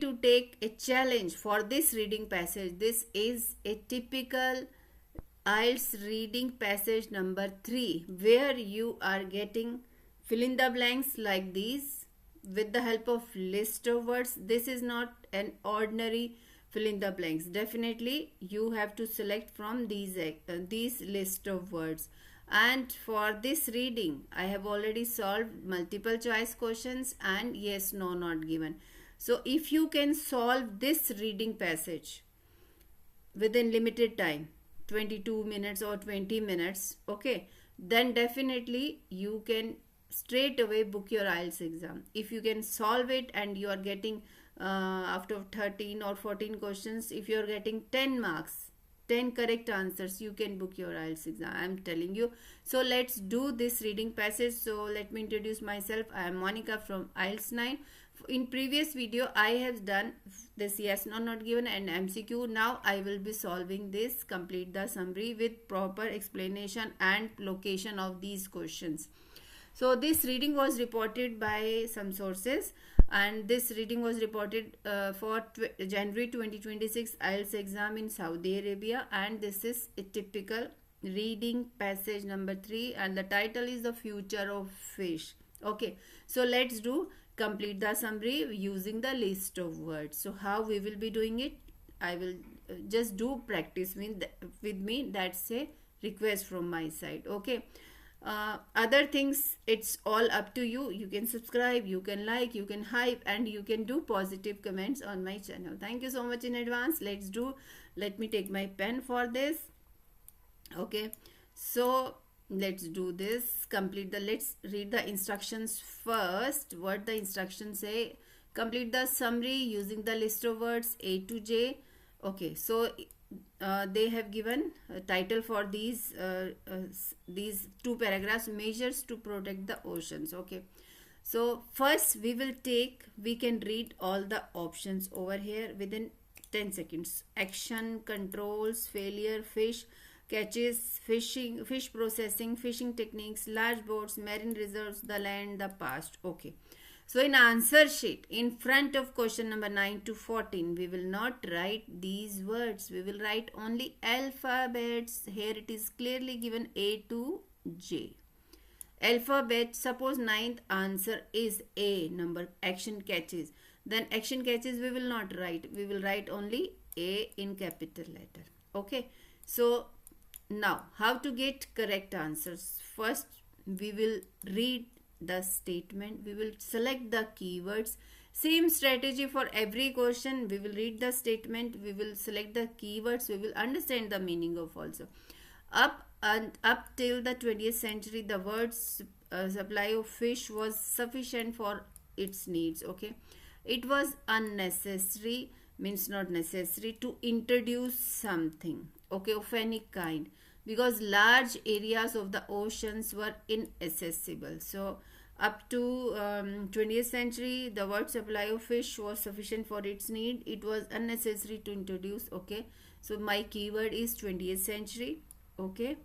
to take a challenge for this reading passage. This is a typical IELTS reading passage number 3, where you are getting fill in the blanks like these with the help of list of words. This is not an ordinary fill in the blanks. Definitely you have to select from these list of words. And for this reading, I have already solved multiple choice questions and yes, no, not given. So if you can solve this reading passage within limited time, 22 minutes or 20 minutes, okay, then definitely you can straight away book your IELTS exam. If you can solve it and you are getting after 13 or 14 questions, if you are getting 10 marks, 10 correct answers, you can book your IELTS exam, I am telling you. So let's do this reading passage. So let me introduce myself. I am Monika from IELTS 9. In previous video I have done this yes, no, not given and MCQ. Now I will be solving this, complete the summary with proper explanation and location of these questions. So this reading was reported by some sources, and this reading was reported for January 2026 IELTS exam in Saudi Arabia, and this is a typical reading passage number 3, and the title is The Future of Fish. Okay, so let's do complete the summary using the list of words. So how we will be doing it, I will just do practice with me. That's a request from my side. Okay, other things, it's all up to you. You can subscribe, you can like, you can hype, and you can do positive comments on my channel. Thank you so much in advance. Let me take my pen for this. Okay, so let's do this. Let's read the instructions first. What the instructions say: complete the summary using the list of words A to J. Okay, so they have given a title for these two paragraphs: measures to protect the oceans. Okay, so first we can read all the options over here within 10 seconds. Action, controls, failure, fish catches, fishing, fish processing, fishing techniques, large boats, marine reserves, the land, the past. Okay, so in answer sheet in front of question number 9 to 14, we will not write these words. We will write only alphabets. Here it is clearly given A to J. Alphabet, suppose ninth answer is A, number action catches. Then action catches we will not write. We will write only A in capital letter. Okay, so now how to get correct answers? First we will read the statement, we will select the keywords. Same strategy for every question. We will read the statement, we will select the keywords, we will understand the meaning of also. Up till the 20th century, the words supply of fish was sufficient for its needs. Okay, it was unnecessary, means not necessary, to introduce something, okay, of any kind, because large areas of the oceans were inaccessible. So up to 20th century, the word supply of fish was sufficient for its need. It was unnecessary to introduce. Okay, so my keyword is 20th century. Okay,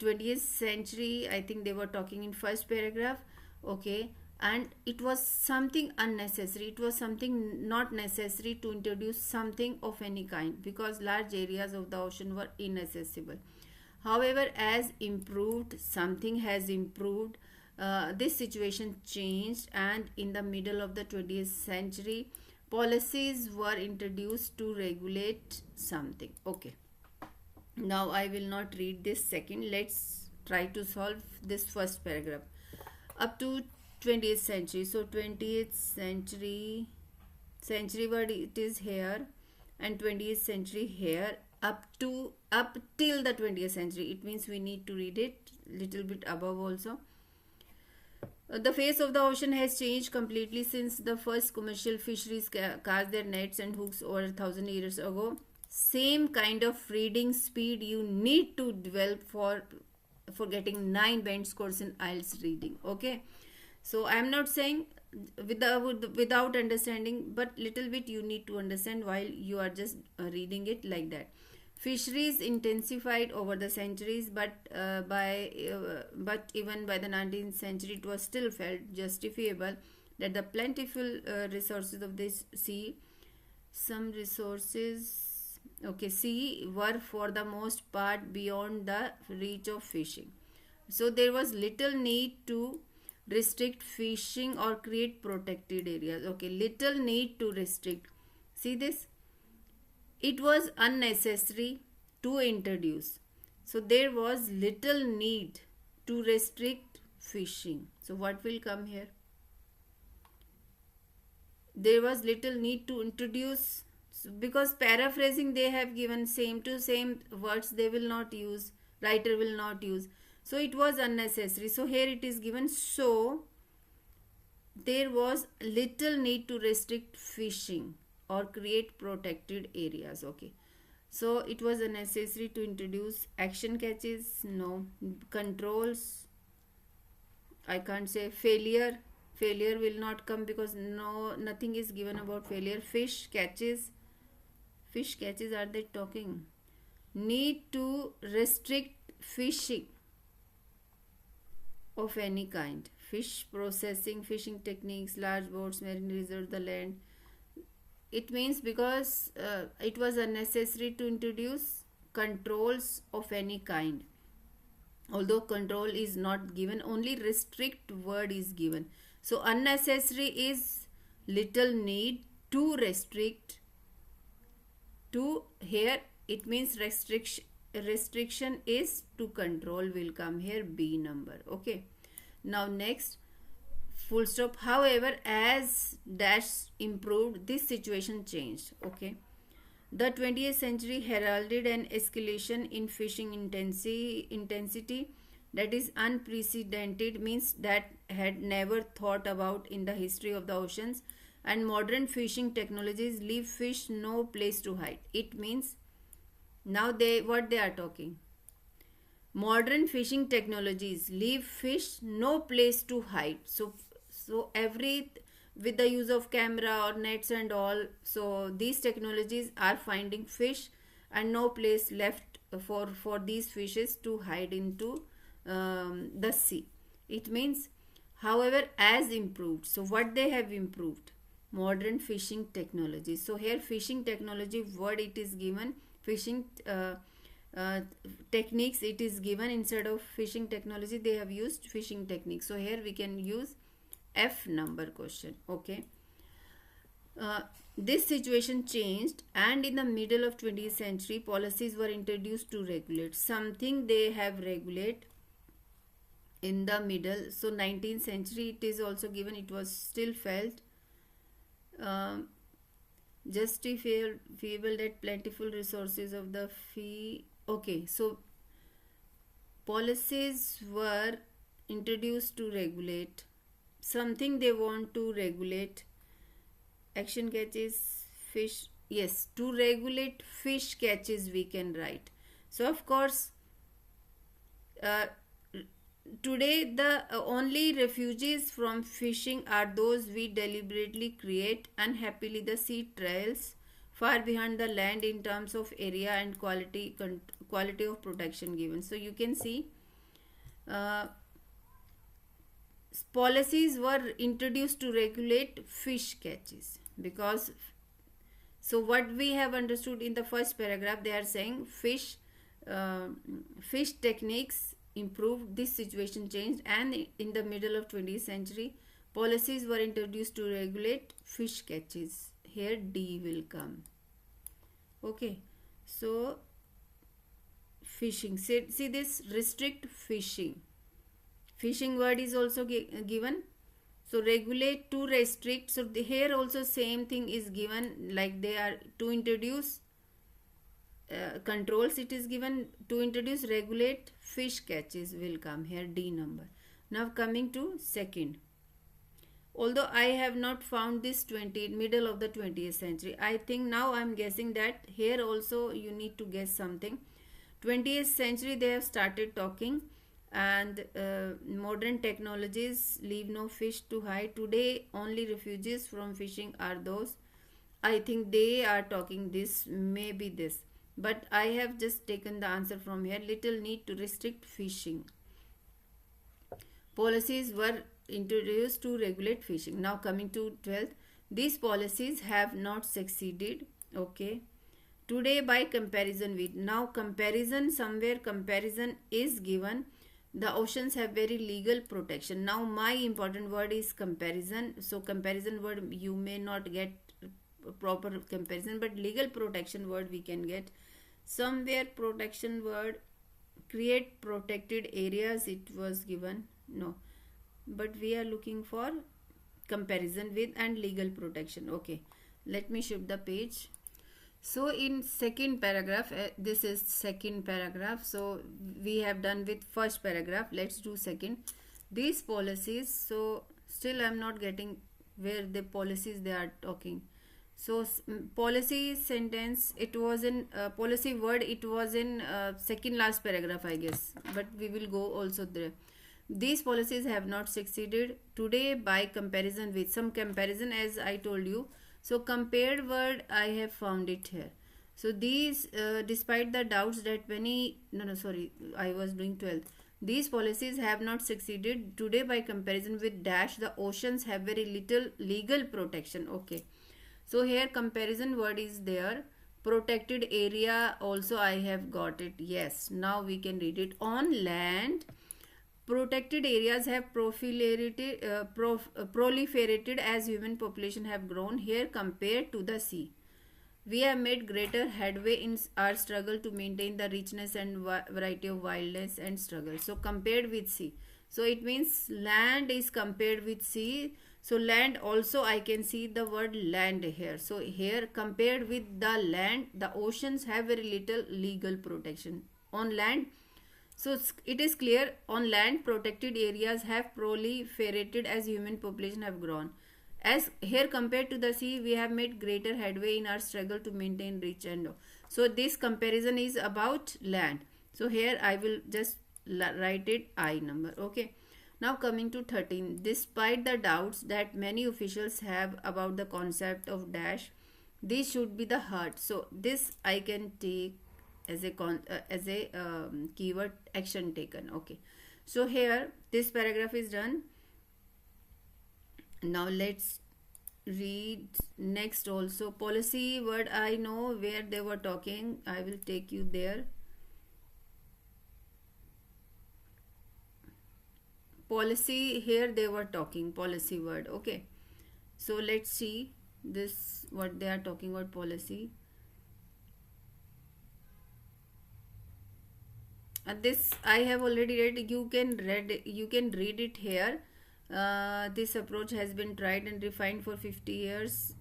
20th century, I think they were talking in first paragraph. Okay, and it was something unnecessary, it was something not necessary to introduce something of any kind, because large areas of the ocean were inaccessible. However, as improved, something has improved, this situation changed, and in the middle of the 20th century, policies were introduced to regulate something. Okay, now I will not read this second. Let's try to solve this first paragraph. Up to 20th century, so 20th century word it is here, and 20th century here. Up till the 20th century, it means we need to read it little bit above also. The face of the ocean has changed completely since the first commercial fisheries cast their nets and hooks over 1,000 years ago. Same kind of reading speed you need to develop for getting 9 band scores in IELTS reading. Okay, so I am not saying without understanding, but little bit you need to understand while you are just reading it like that. Fisheries intensified over the centuries, but even by the 19th century, it was still felt justifiable that the plentiful resources of this sea some resources, okay, sea were for the most part beyond the reach of fishing. So there was little need to restrict fishing or create protected areas. Okay, little need to restrict. See this? It was unnecessary to introduce. So there was little need to restrict fishing. So what will come here? There was little need to introduce, because paraphrasing they have given same to same words, they will not use, writer will not use, so it was unnecessary. So here it is given, so there was little need to restrict fishing or create protected areas. Okay, so it was unnecessary to introduce action catches, no. Controls, I can't say. Failure will not come because nothing is given about failure. Fish catches are they talking? Need to restrict fishing of any kind. Fish processing, fishing techniques, large boats, marine reserve the land. It means because it was unnecessary to introduce controls of any kind. Although control is not given, only restrict word is given. So unnecessary is little need to restrict. To here it means restriction is to control will come here, B number. Okay, now next, full stop. However, as dash improved, this situation changed. Okay, the 20th century heralded an escalation in fishing intensity that is unprecedented, means that had never thought about in the history of the oceans, and modern fishing technologies leave fish no place to hide. It means now what they are talking, modern fishing technologies leave fish no place to hide. So every, with the use of camera or nets and all, so these technologies are finding fish and no place left for these fishes to hide into the sea. It means, however, as improved. So what they have improved? Modern fishing technology. So here fishing technology word it is given, fishing techniques it is given, instead of fishing technology they have used fishing techniques. So here we can use F number question. Okay, this situation changed, and in the middle of 20th century policies were introduced to regulate something they have regulate in the middle. So 19th century it is also given, it was still felt justifiable that plentiful resources of the fee. Okay, so policies were introduced to regulate something they want to regulate. Action catches, fish, yes, to regulate fish catches we can write. So of course today the only refugees from fishing are those we deliberately create. Unhappily, the sea trails far behind the land in terms of area and quality of protection given. So you can see policies were introduced to regulate fish catches, because so what we have understood in the first paragraph, they are saying fish techniques improved, this situation changed, and in the middle of 20th century policies were introduced to regulate fish catches. Here D will come. Okay, so fishing, see this, restrict fishing word is also given. So regulate to restrict, so here also same thing is given, like they are to introduce controls it is given, to introduce regulate fish catches will come here, D number. Now coming to second, although I have not found this middle of the 20th century, I think now I am guessing that here also you need to guess something. 20th century they have started talking, and modern technologies leave no fish to hide. Today only refugees from fishing are those. I think they are talking this, maybe this, but I have just taken the answer from here. Little need to restrict fishing. Policies were introduced to regulate fishing. Now coming to 12th, These policies have not succeeded. Okay. Today by comparison with. Now comparison, somewhere comparison is given. The oceans have very legal protection. Now my important word is comparison. So comparison word you may not get proper comparison, but legal protection word we can get. Somewhere protection word, create protected areas, it was given. No, but we are looking for comparison with and legal protection. Okay, let me shift the page. So in second paragraph, this is second paragraph. So we have done with first paragraph. Let's do second. These policies. So still I'm not getting where the policies they are talking. So policy sentence, it was in policy word, it was in second last paragraph I guess, but we will go also there. These policies have not succeeded today by comparison with. Some comparison as I told you. So compared word I have found it here. So these despite the doubts that many, no sorry, I was doing 12th. These policies have not succeeded today by comparison with dash the oceans have very little legal protection. Okay, so here comparison word is there. Protected area also I have got it. Yes, now we can read it. On land, protected areas have proliferated as human population have grown here compared to the sea. We have made greater headway in our struggle to maintain the richness and variety of wildness and struggle. So compared with sea. So it means land is compared with sea. So land also I can see the word land here. So here compared with the land, the oceans have very little legal protection. On land, so it is clear on land protected areas have proliferated as human population have grown. As here compared to the sea, we have made greater headway in our struggle to maintain rich and. So this comparison is about land. So here I will just write it I number. Okay. Now coming to 13. Despite the doubts that many officials have about the concept of dash, this should be the heart. So this I can take as a keyword action taken. Okay. So here this paragraph is done. Now let's read next also. Policy word I know where they were talking. I will take you there. Policy, here they were talking policy word. Okay. So let's see this what they are talking about policy. This I have already read. You can read it here. This approach has been tried and refined for 50 years.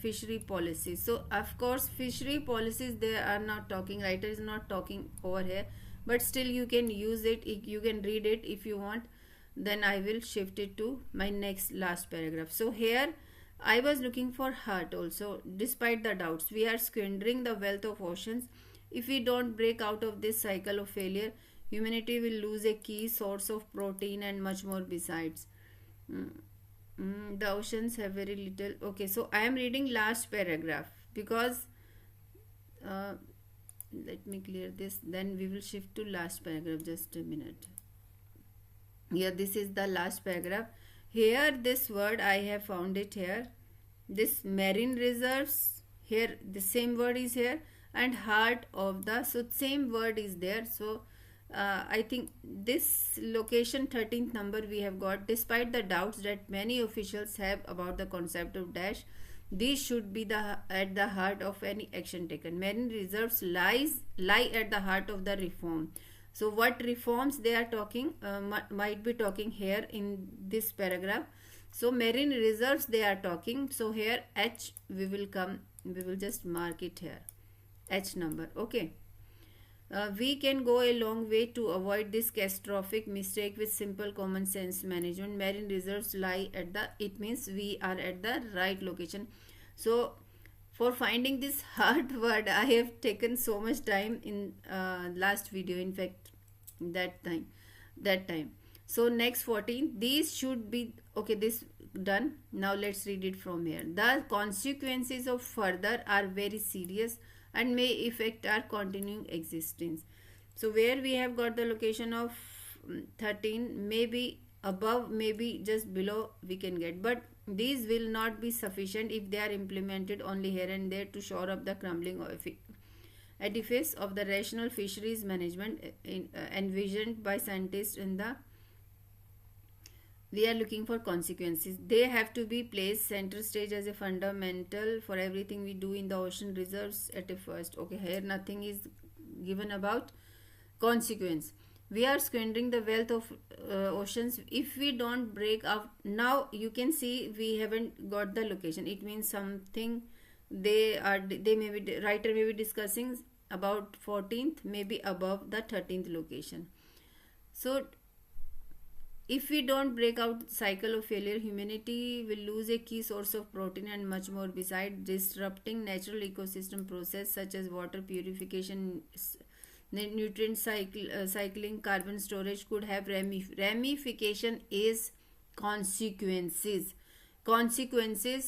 Fishery policies. So of course fishery policies they are not talking. Writer is not talking over here, but still you can use it. You can read it if you want. Then I will shift it to my next last paragraph. So here I was looking for heart also. Despite the doubts, we are squandering the wealth of oceans. If we don't break out of this cycle of failure, humanity will lose a key source of protein and much more besides. The oceans have very little. Okay, so I am reading last paragraph because let me clear this. Then we will shift to last paragraph. Just a minute. Here, this is the last paragraph. Here, this word I have found it here. This marine reserves. Here, the same word is here. And heart of the, so same word is there. So I think this location 13th number we have got. Despite the doubts that many officials have about the concept of dash, these should be at the heart of any action taken. Marine reserves lie at the heart of the reform. So what reforms they are talking, might be talking here in this paragraph. So marine reserves they are talking. So here H we will just mark it here. H number. Okay. We can go a long way to avoid this catastrophic mistake with simple common sense management. Marine reserves lie at the, it means we are at the right location. So for finding this hard word, I have taken so much time in last video. In fact, that time. So next 14. These should be, okay, this done. Now let's read it from here. The consequences of further are very serious and may affect our continuing existence. So where we have got the location of 13, maybe above, maybe just below we can get, but These will not be sufficient if they are implemented only here and there to shore up the crumbling edifice of the rational fisheries management envisioned by scientists in the. We are looking for consequences. They have to be placed center stage as a fundamental for everything we do in the ocean reserves at a first. Okay, here nothing is given about consequence. We are squandering the wealth of oceans if we don't break out. Now you can see we haven't got the location. It means something they may be, writer may be discussing about 14th, maybe above the 13th location. So if we don't break out cycle of failure, humanity will lose a key source of protein and much more. Besides disrupting natural ecosystem process such as water purification, nutrient cycling, carbon storage could have ramification is consequences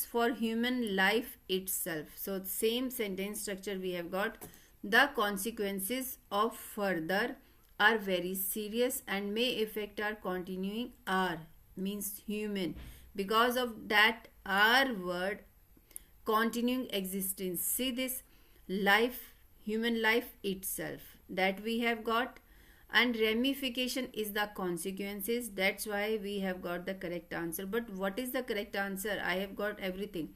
for human life itself. So same sentence structure we have got. The consequences of further are very serious and may affect our continuing means human, because of that our word continuing existence. See this, life, human life itself, that we have got, and ramification is the consequences. That's why we have got the correct answer. But what is the correct answer? I have got everything.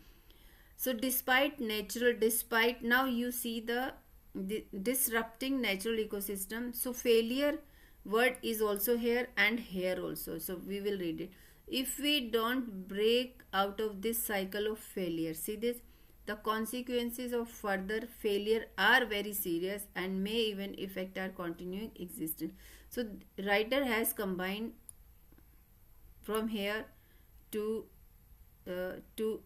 So despite now you see the disrupting natural ecosystem. So failure word is also here and here also. So we will read it. If we don't break out of this cycle of failure, see this, the consequences of further failure are very serious and may even affect our continuing existence. So writer has combined from here to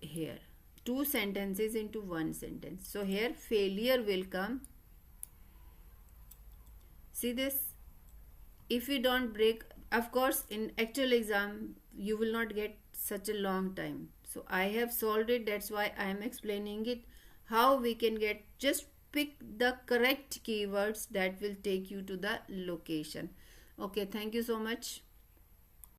here, two sentences into one sentence. So here failure will come. See this, if you don't break, of course in actual exam you will not get such a long time. So I have solved it, that's why I am explaining it, how we can get. Just pick the correct keywords that will take you to the location. Okay, thank you so much.